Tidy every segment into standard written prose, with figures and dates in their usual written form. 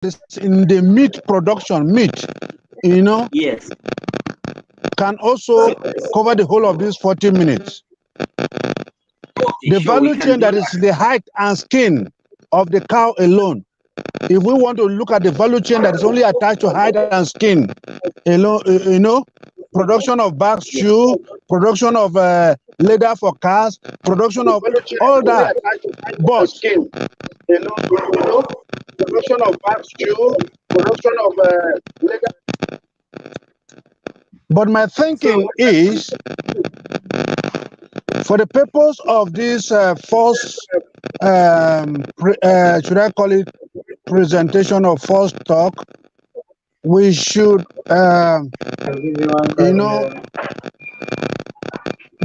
is in the meat production, Yes. can also cover the whole of these 40 minutes. Okay, The sure, we value can chain do that is the height and skin of the cow alone. If we want to look at the value chain that is only attached to hide and skin, production of bags, shoe, production of leather for cars, production of all that. But production of bags, shoe, production of leather. But my thinking is, for the purpose of this false, should I call it presentation of false talk, we should,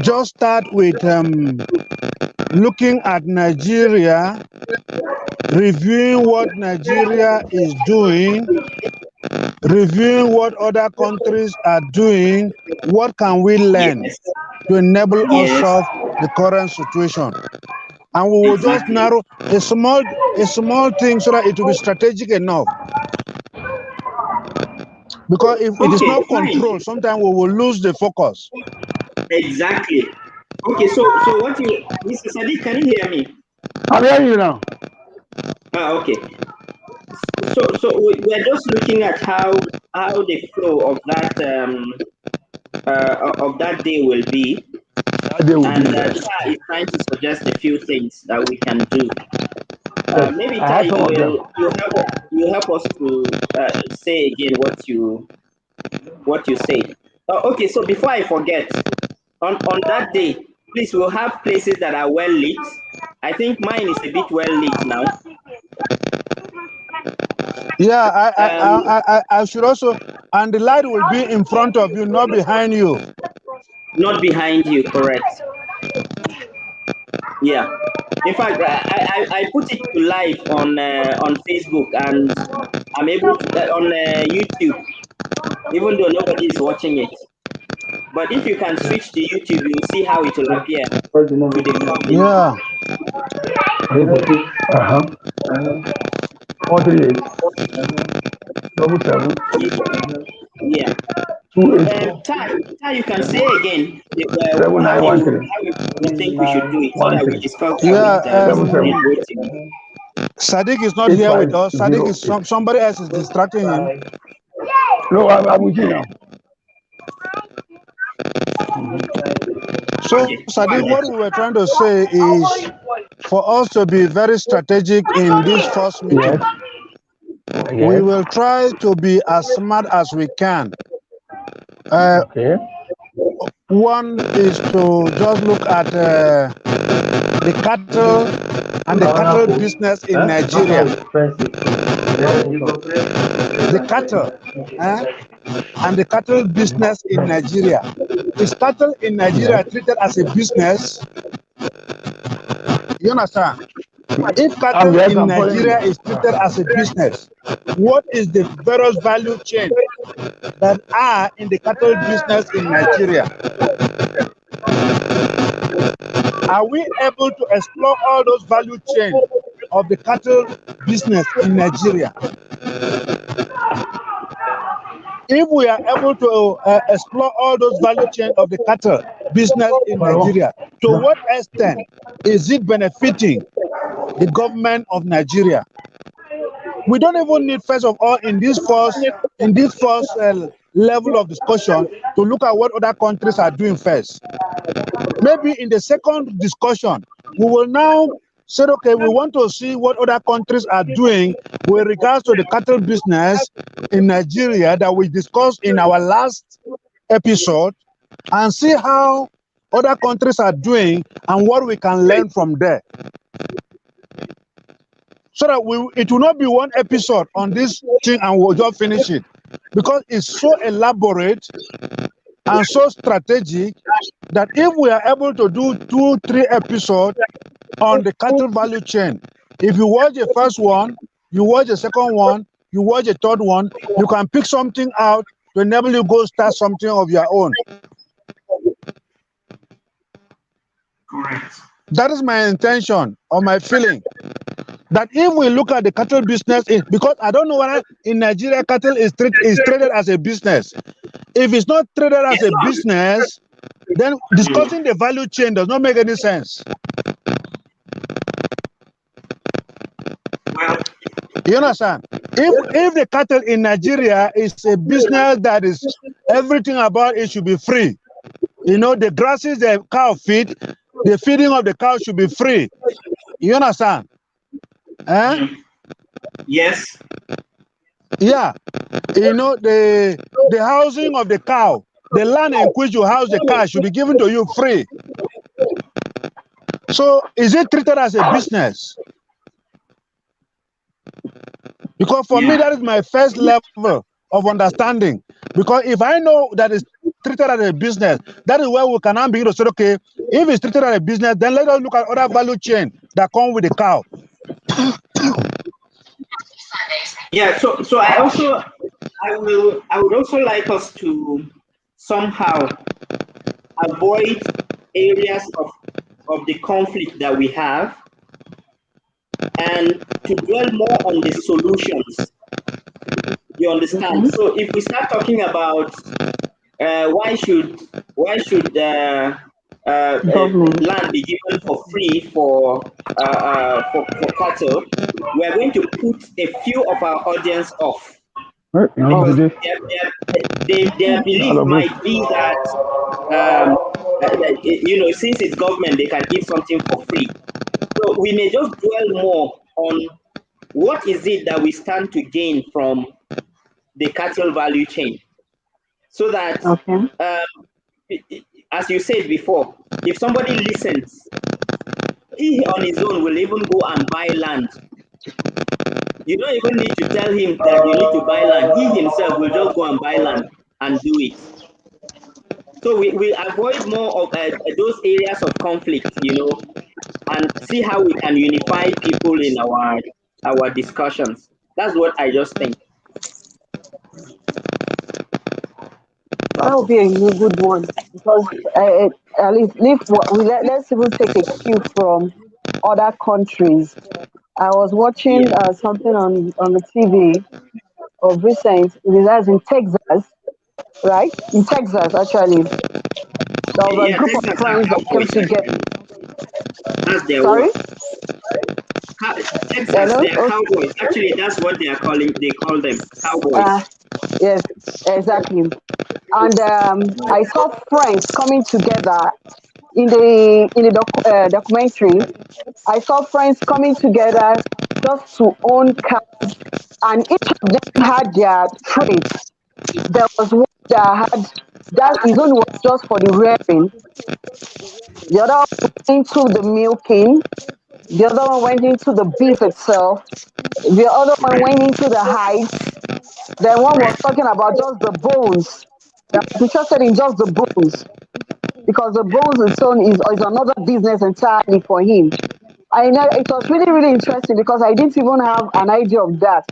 just start with looking at Nigeria, reviewing what Nigeria is doing, reviewing what other countries are doing, what can we learn Yes. to enable us Yes. solve the current situation. And we will just Exactly. narrow a small thing so that it will be strategic enough. Because if it is Okay, not fine. controlled, sometimes we will lose the focus. Exactly. Okay, so what you, Mr. Sadiq, can you hear me? I'm hearing you now. Okay. So we're just looking at how the flow of that day will be, That day will and be yes. Tai is trying to suggest a few things that we can do. Yes, Maybe I Tai, have some of them. you help us to say again what you said. Okay, so before I forget, on that day, please, we'll have places that are well lit. I think mine is a bit well lit now. Yeah, Um, I should also, and the light will be in front of you, not behind you. Not behind you, correct? Yeah. In fact, I put it to live on Facebook, and I'm able to on YouTube, even though nobody is watching it. But if you can switch to YouTube, you'll see how it will appear to the public. Yeah. 438 7 Yeah. 284 Tai, you can say again how 7913 you think we should do it so that we 13 discuss that with Yeah, the people 77 in waiting. Sadiq is not here with us. Sadiq is 850. somebody else is distracting him. No, I'm with you now. So, Okay, go Sadiq, ahead. what we were trying to say is for us to be very strategic in this first Yes, meeting. We yes, will try to be as smart as we can. okay. One is to just look at the cattle and the cattle business in Nigeria. The cattle and the cattle business in Nigeria. Is cattle in Nigeria Yes. treated as a business? You understand? If cattle Yes, in I'm following Nigeria you. is treated as a business, what is the various value chain that are in the cattle business in Nigeria? Are we able to explore all those value chain of the cattle business in Nigeria? If we are able to explore all those value chain of the cattle business in Nigeria, to what extent is it benefiting the government of Nigeria? We don't even need, first of all, in this first level of discussion, to look at what other countries are doing first. Maybe in the second discussion, we will now say, okay, we want to see what other countries are doing with regards to the cattle business in Nigeria that we discussed in our last episode, and see how other countries are doing and what we can learn from there. So that it will not be one episode on this thing and we'll just finish it, because it's so elaborate and so strategic that if we are able to do 2-3 episodes on the cattle value chain, if you watch the first one, you watch the second one, you watch the third one, you can pick something out to enable you go start something of your own. Correct. That is my intention or my feeling. that if we look at the cattle business, because I don't know whether in Nigeria cattle is traded as a business. If it's not traded as a business, then discussing the value chain does not make any sense. You understand? If the cattle in Nigeria is a business that is everything about it should be free. You know, the grasses the cow feed, the feeding of the cow should be free. You understand? Yes. Yeah. You know, the housing of the cow, the land in which you house the cow should be given to you free. So is it treated as a business? Because for me, that is my first level of understanding. Because if I know that it's treated as a business, that is where we can now begin to say, okay, if it's treated as a business, then let us look at other value chain that come with the cow. Yeah, so I would also like us to somehow avoid areas of the conflict that we have and to dwell more on the solutions. You understand? So if we start talking about why should land be given for free for cattle, we are going to put a few of our audience off. Because their belief might be that you know, since it's government, they can give something for free. So we may just dwell more on what is it that we stand to gain from the cattle value chain, so that as you said before, if somebody listens, he on his own will even go and buy land. You don't even need to tell him that you need to buy land. He himself will just go and buy land and do it. So we avoid more of those areas of conflict, you know, and see how we can unify people in our discussions. That's what I just think. That would be a good one, because at least let's even take a cue from other countries. I was watching something on the TV of recent. It is in Texas, right? In Texas, actually, there was a group Texas of friends that came together. That's their Sorry? word. Texas, they are cowboys. Actually, that's what they are calling. They call them cowboys. Yes, exactly. And I saw friends coming together in the documentary. I saw friends coming together just to own cows, and each of them had their traits. There was one that had that his own was just for the rearing. The other one went into the milking. The other one went into the beef itself. The other one went into the hides. Then one was talking about just the bones. That was interested in just the bones, because the bones itself is another business entirely for him. I know it was really, really interesting, because I didn't even have an idea of that.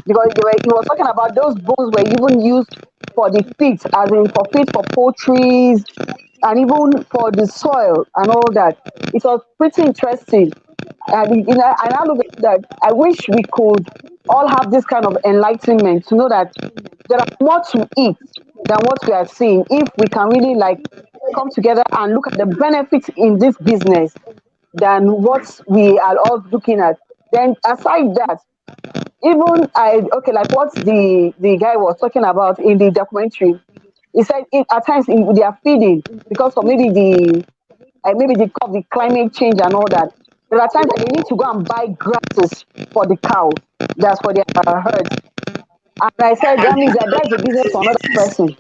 Because he was talking about those bones were even used for the feed, as in for feed for poultry, and even for the soil and all that. It was pretty interesting. And and I look at that. I wish we could all have this kind of enlightenment to know that there are more to it than what we are seeing. If we can really come together and look at the benefits in this business than what we are all looking at. Then aside that, even like what the guy was talking about in the documentary, he said at times they are feeding because of maybe the climate change and all that. There are times that they need to go and buy grasses for the cow, that's for their herds. And I said that means that's a business for another person.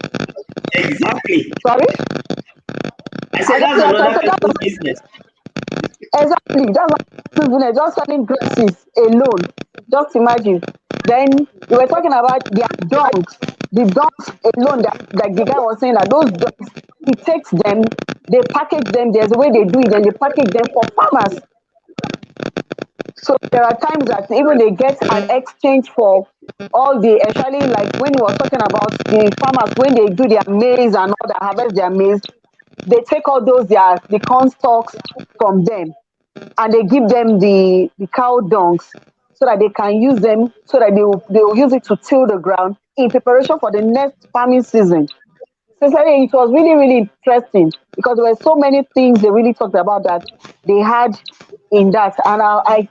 Exactly. Sorry? I said that's another person's business. Exactly. That's business. Just selling grasses alone. Just imagine. Then we were talking about their dogs. The dogs alone, that like the guy was saying, that those dogs, he takes them, they package them. There's a way they do it, and they package them for farmers. So there are times that even they get an exchange for all the, especially like when he was talking about the farmers, when they do their maize and all that, harvest their maize, they take all those the corn stalks from them. and they give them the cow dungs so that they can use them, so that they will use it to till the ground in preparation for the next farming season. Sincerely, it was really, really interesting because there were so many things they really talked about that they had in that, and I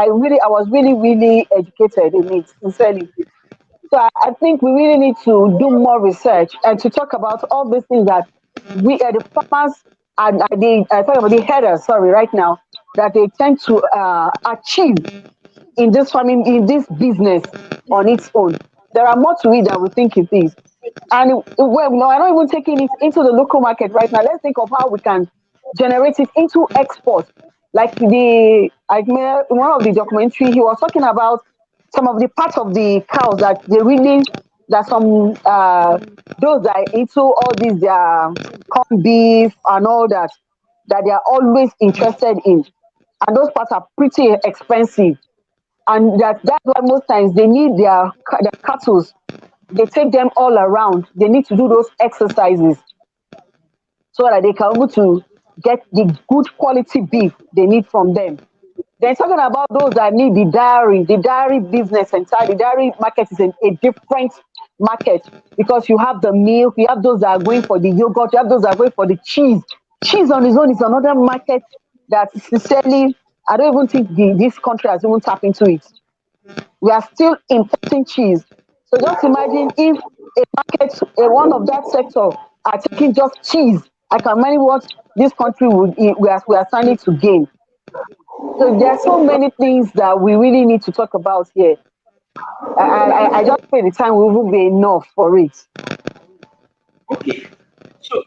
was really, really educated in it. Sincerely, so I think we really need to do more research and to talk about all these things that the farmers and I talk about the headers. Sorry, right now that they tend to achieve in this farming, in this business on its own. There are more to it than we think it is. And well, no, I'm not even taking it into the local market right now. Let's think of how we can generate it into export. Like in one of the documentary, he was talking about some of the parts of the cows that they really, that some those that are into all these their corn beef and all that, that they are always interested in, and those parts are pretty expensive, and that's why most times they need their cattle. They take them all around. They need to do those exercises so that they can able to get the good quality beef they need from them. Then talking about those that need the dairy business inside the dairy market is a different market because you have the milk, you have those that are going for the yogurt, you have those that are going for the cheese. Cheese on its own is another market that sincerely I don't even think this country has even tapped into it. We are still importing cheese. So just imagine if a market, one of that sector are taking just cheese. I can imagine what this country we are starting to gain. So there are so many things that we really need to talk about here. I just feel the time will be enough for it. Okay. So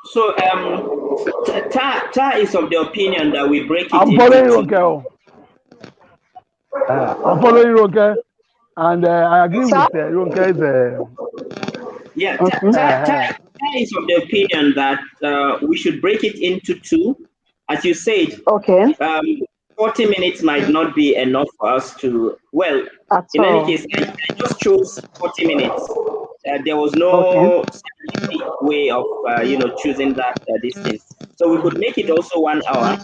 Ta is of the opinion that we break it I'm following Ronke. I'm following Ronke, and I agree with Ronke's. Yeah, Okay. Ta is of the opinion that we should break it into two. As you said, Okay. 40 minutes might not be enough for us to, well, At in any all. case, I just chose 40 minutes. There was Okay. no scientific way of, choosing that distance. So we could make it also 1 hour.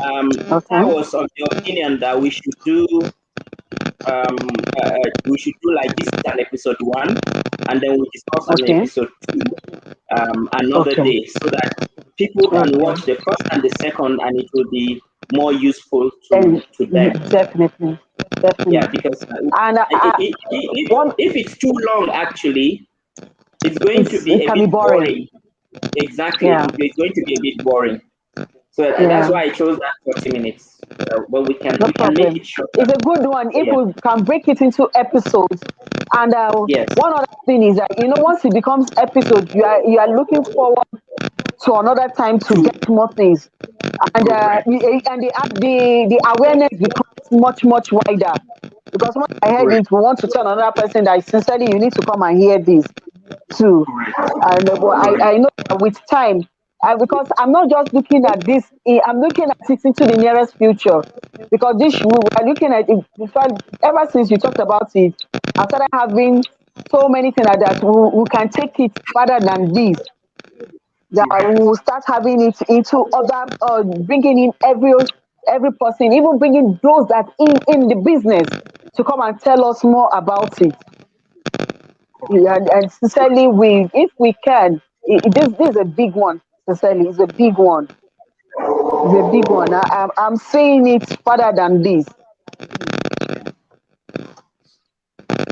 Okay. I was of the opinion that we should do like this is an episode 1, and then we discuss on Okay. episode 2 another Okay. day, so that people can watch the first and the second, and it will be more useful And to them. definitely. Yeah, because And if it's too long, actually, it's going to be it a can be bit boring. boring. Exactly, Yeah. it's going to be a bit boring. So that's Yeah. why I chose that 40 minutes. But we can No make problem. it shorter. It's a good one if Yeah. we can break it into episodes. And Yes. one other thing is that once it becomes episode, you are looking forward to another time to get more things, and the awareness becomes much much wider. Because once I heard Correct. it, we want to tell another person that sincerely you need to come and hear this too. Correct. And I know that with time, because I'm not just looking at this, I'm looking at it into the nearest future. Because we are looking at it, in fact, ever since you talked about it, I started having so many things like that. We can take it further than this. That we will start having it into other, bringing in every person, even bringing those that in the business to come and tell us more about it. Yeah, and sincerely, if we can, this is a big one. Sincerely, it's a big one. It's a big one. I'm saying it further than this.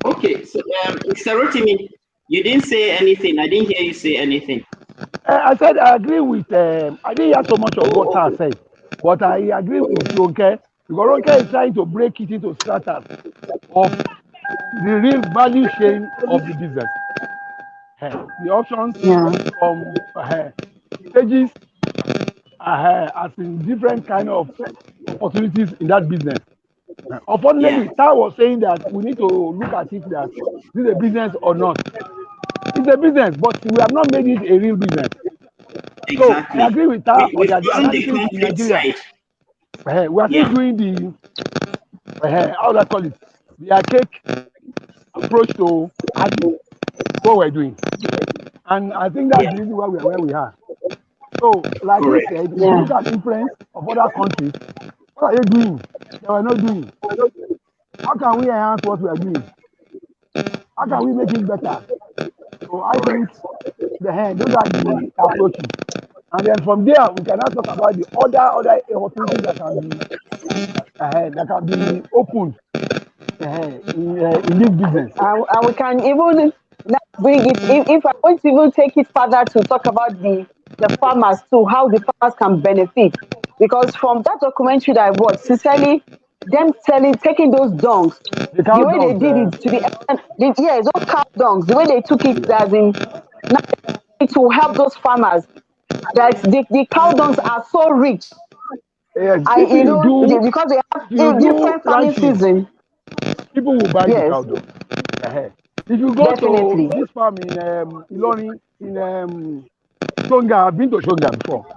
Okay, so Mr. Rotimi, you didn't say anything. I didn't hear you say anything. I said I agree with. I didn't hear so much of what I said, but I agree with Ronke because Ronke is trying to break it into strata of the real value chain of the business. The options Yeah. from stages, as in different kind of opportunities in that business. Unfortunately, Yeah. Tao was saying that we need to look at it that this is a business or not. It's a business, but we have not made it a real business. So Exactly. I agree with Tao for We've the chosen the analysis in concrete Nigeria. side. We are still Yeah. doing the how do I call it? The archaic approach to what we're doing, and I think that's Yeah. the reason why we are where we are. So, like he Correct. said, if you Yeah. look at influence of other countries, What are you doing? They were not doing. How can we enhance what we are doing? How can we make it better? So I think those are the approaches. And then from there, we can now talk about the other opportunities that can be opened in this business. And we can even now bring it, if I want to even take it further to talk about the farmers too, how the farmers can benefit. Because from that documentary that I watched, sincerely, them taking those dongs, The the cow way they dogs, did it to the end, yes, those cow dongs, the way they took it as in now to help those farmers, that the cow dongs are so rich. yes, And you know, because they have if you a do different farming ranching, season. people will buy the Yes, cow dogs. If you go to definitely. this farm in Iloni, in Shonga, I've been to Shonga before.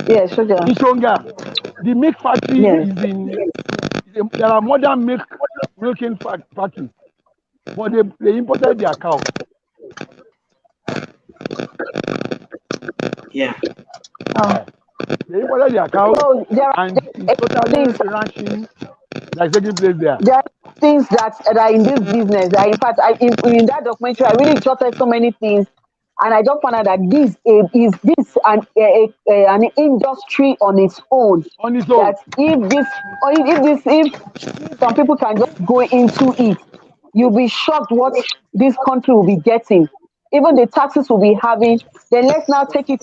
Yes, sugar. In Shonga, the milk factory Yes. is there are modern milking factories, but they imported their cows. Yeah. They imported their cows, So and it's totally ranching that's taking place there. there are things that are in this business. That in fact, in that documentary, I really jotted so many things, and I just found out that this is this an industry on its own. On its own, That if some people can just go into it, you'll be shocked what this country will be getting. Even the taxes will be having. Then let's now take it